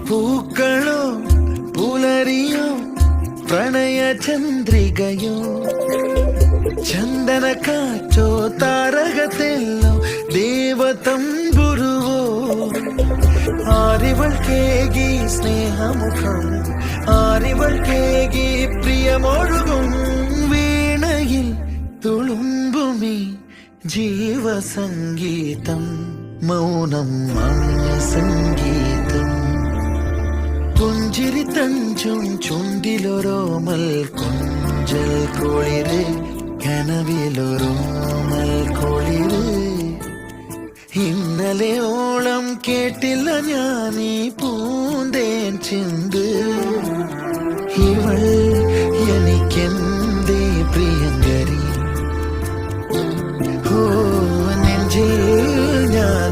പൂക്കളോ പുലരിയോ പ്രണയ ചന്ദ്രികയോ ചന്ദന കാറ്റോ താരകത്തെല്ലോ ദേവതമ്പുരുവോ ആരിവൾ കേകി സ്നേഹമുഖം ആരിവൾ കേകി പ്രിയമൊഴുകും വീണയിൽ തുളുമ്പുമീ ജീവസംഗീതം മൗനം സംഗീതം പുഞ്ചിരി തഞ്ചും ചുണ്ടിലൊരോമൽ കൊഞ്ചൽ കുളിര് കനവിലൊരോമൽ കുളിര് ഇന്നലെ ഓളം കേട്ടില്ല ഞാനീ പൂന്തേൻ ചിന്ത് ഇവൾ എനിക്കെന്തേ പ്രിയങ്കരി ഓ നെഞ്ചിൽ ഞാൻ